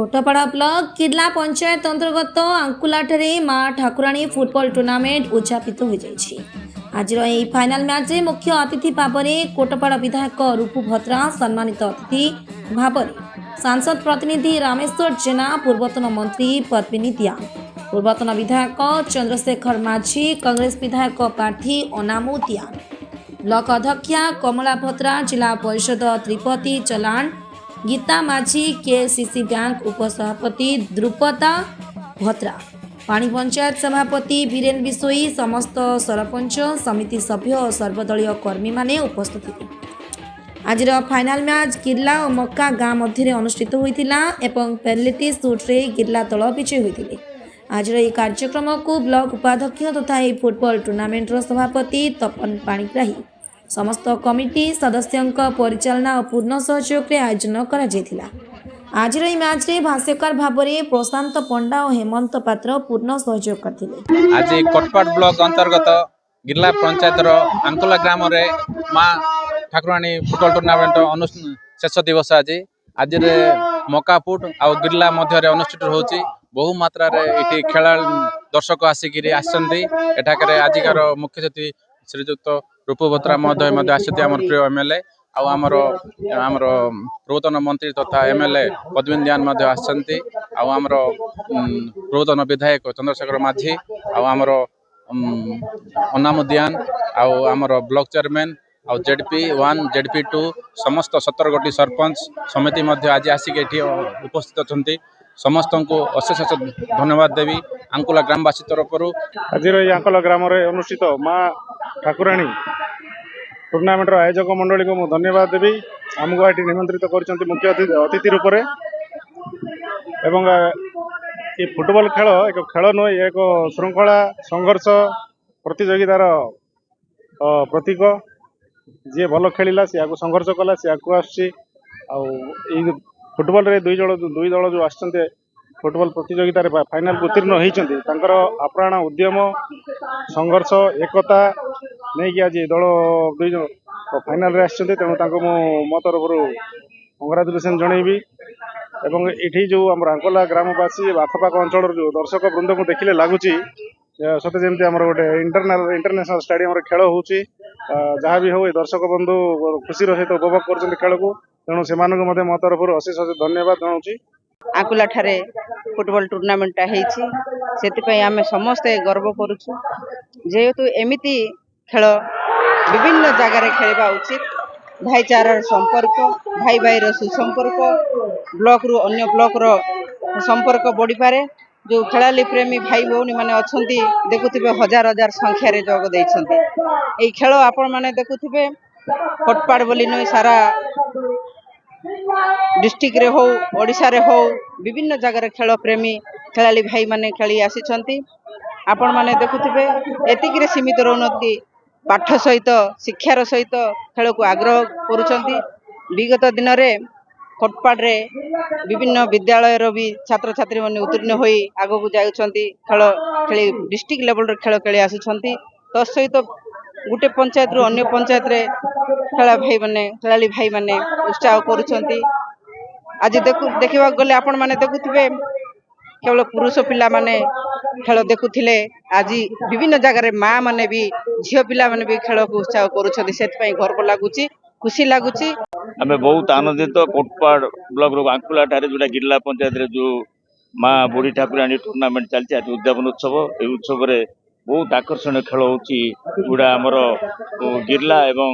कोटपाड़ा block किर्ला panchayat अंतर्गत आंकुलाठे माँ ठाकुराणी football tournament उद्यापित हो जाइछि। आज फाइनाल मैच रे मुख्य अतिथि भाव में कोटपाड़ा विधायक रूपू भद्रा, सम्मानित अतिथि भाव में सांसद प्रतिनिधि रामेश्वर जेना, पूर्वतन मंत्री पद्मिनी दियान, पूर्वतन विधायक चंद्रशेखर माझी, कांग्रेस विधायक प्रार्थी अनामू दियान, ब्लॉक अध्यक्षा कमला भद्रा, जिला परिषद त्रिपति चलाण, गीता माझी, केसीसी बैंक उपसभापति द्रुपदा भद्रा, पाणी पंचायत सभापति बीरेन बिशोई, समस्त सरपंच समिति सभ्य और सर्वदलीय कर्मी माने उपस्थित थे। आज फाइनाल मैच किर्ला और मक्का गाँ मध्य अनुष्ठित होता एवं पेनाल्टी शूट रे किर्ला दल विजयी होते। आज यह कार्यक्रम को ब्लॉक उपाध्यक्ष तथा फुटबॉल टूर्नामेंट सभापति तपन पाणिग्राही समस्त कमिटी सदस्यों परिचालना और पूर्ण सहयोग आयोजन करा जायथिला। आज मैच रे भाष्यकार भाव में प्रशांत पंडा और हेमंत पात्र पूर्ण सहयोग करथिले। आज कोटपाड़ ब्लॉक अंतर्गत गिरला पंचायत आंकुला ग्राम रे माँ ठाकुराणी फुटबॉल टूर्नामेंट शेष दिवस आज मकापुट आ गिरला मध्य अनुष्ठित होची। बहु मात्रा ये खेला दर्शक आसिक आजिकार मुख्य अतिथि श्रीजुक्त रूपू भद्रा महोदय आसती आम प्रिय एमएलए आमर पूर्वतन मंत्री तथा एमएलए पद्मिनी दियान आसती आमर पूर्वतन विधायक चंद्रशेखर माझी आमर अनामू दियान आमर ब्लॉक चेयरमैन आ जेडपी 1 जेडपी 2 समस्त 17 गोटी सरपंच समिति आज आसिक उपस्थित अच्छा। समस्त को अशेष धन्यवाद देवी आंकुला ग्रामवासी तरफ। आज आंकुला ग्राम अनुष्ठित माँ ठाकुराणी टूर्नामेंट आयोजक मंडली को धन्यवाद देवी आमको ये निमंत्रित कर मुख्य अतिथि रूप में। एवं ये फुटबॉल खेल एक खेल नुहे, एक श्रृंखला संघर्ष प्रतियोगितार प्रतीक। जी भल खेला सी आगे संघर्ष कला सी आगे आसुच्ची। फुटबॉल रे दुई दल जो आसते फुटबॉल प्रतियोगिता फाइनाल उत्तीर्ण होती आप्राण उद्यम संघर्ष एकता नहीं कि आज दल दुई फाइनाल रे आसते तेणु मो तरफ कंग्राचुलेसन जनइबी। एवं ये जो आम आंकुला ग्रामवासी आखपाख अंचल जो दर्शक वृंद को देखिले लगुच सते जमी आम गोटे इंटरनेशनल स्टेडियम खेल हो जहाँ भी हो दर्शक बंधु खुशी सहित उपभोग कर खेल को तेणु से मो तरफ अशेष धन्यवाद जनाऊँ। आंकुला ठारे फुटबॉल टूर्नामेंट से आम समस्ते गर्व करुचु जेहेतु एमिति खेल विभिन्न जगार खेलवा उचित। भाईचारार संपर्क, भाई भाई सुसंपर्क, ब्लॉक रु अन्य ब्लॉक रो संपर्क बढ़ी पारे। जो खेलाली प्रेमी भाई भौनी माने अछंती देखुथिबे हजार हजार संख्या रे जोग दैछंती। एई खेल आपण माने देखुथिबे कोटपाड़ बोली नय सारा डिस्ट्रिक्ट रे हो ओडिशा रे हो विभिन्न जगार खेल प्रेमी खेलाली भाई माने खेली आसीछंती। आपण माने देखुथिबे एतिक रे सीमित रहनती, पाठ सहित शिक्षार सहित खेल को आग्रह करुछंती। विगत दिन रे कोटपाड़ रे विभिन्न विद्यालय रो भी छात्र छात्री माने उत्तीर्ण होई आगो को जाउछंती। खेल खेली डिस्ट्रिक्ट लेवल रे खेल खेली आसीछंती। तो सहित गुटे पंचायत रु अन्य पंचायत रे खेला भाई माने खेलाली भाई माने उत्साह करुछंती। आज देखिबा गले आपण माने देखुथिबे केवल पुरुष पिला माने खेल देखुथिले, आज विभिन्न जगह रे माँ माने भी झियो पिला माने भी खेल को उत्साह करुछंती। सेत पई गर्व लागुची, खुशी लागुची। आमे बहुत आनंदित। कोटपाड़ ब्लॉक रो आंकुला ठारे जोटा गिरला पंचायत रे जो माँ बुढ़ी ठाकुराणी टूर्नामेंट चलती आज उद्यापन उत्सव। ए उत्सव रे बहुत आकर्षण खेल होची गुड़ा आमर गिरला एवं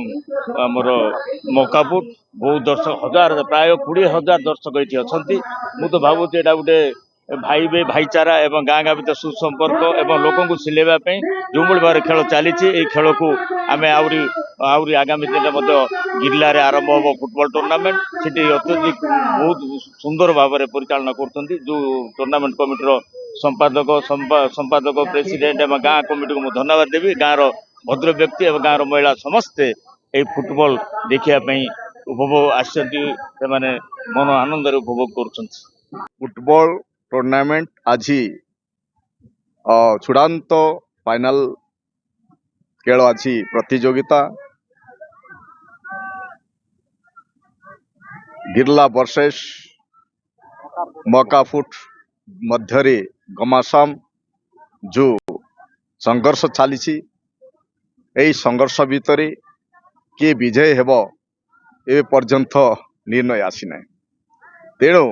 आमर मकापुट बहुत दर्शक हजार प्राय 20,000 दर्शक ये अच्छी। मु तो भावुँ एटा गोटे भाई बे भाईचारा एवं गाँ गाँ भर सुसंपर्क एवं लोक को सिलेवा जो भाव खेल चली खेल को आम आहरी आगामी दिन गिरला रे आरंभ हम फुटबॉल टूर्नामेंट से अत्यधिक बहुत सुंदर भाव में परिचालना कर जो टूर्नामेंट कमिटर संपादक प्रेसिडेंट एवं गाँ कमिटी को धन्यवाद देवी। गाँव भद्र व्यक्ति एवं गाँव महिला समस्ते ये फुटबॉल देखापी उपभोग आसती मन आनंद उपभोग कर। फुटबॉल टूर्नामेंट आज चूड़ांत फाइनल खेल आज प्रतियोगिता गिरला वर्सेस मकाफुट मध्यरे गमासाम जो संघर्ष चली यही संघर्ष भितर किए विजय हेब ए पर्यंत निर्णय आसी ना तेणु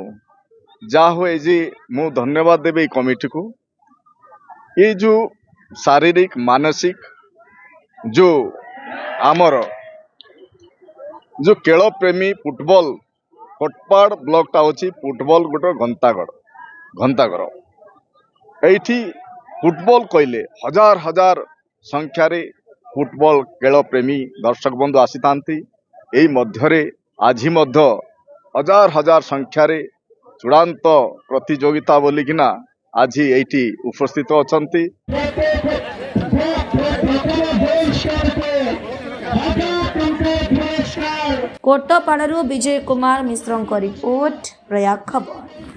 जा हुए जे मु धन्यवाद देवे कमिटी को ये जो शारीरिक मानसिक जो आमर जो खेल प्रेमी फुटबॉल कोटपाड़ ब्लॉक टा होची फुटबॉल गोटे घंटाघर एठी फुटबॉल कहले हजार हजार संख्यारे फुटबॉल खेल प्रेमी दर्शक बंधु आसी थांती एई मध्यरे आज मध्य हजार हजार संख्यारे चूड़ांत प्रतियोगिता बोलिकिना आज एठी उपस्थित अछंती। कोटपाड़ू विजय कुमार मिश्र रिपोर्ट प्रयाग खबर।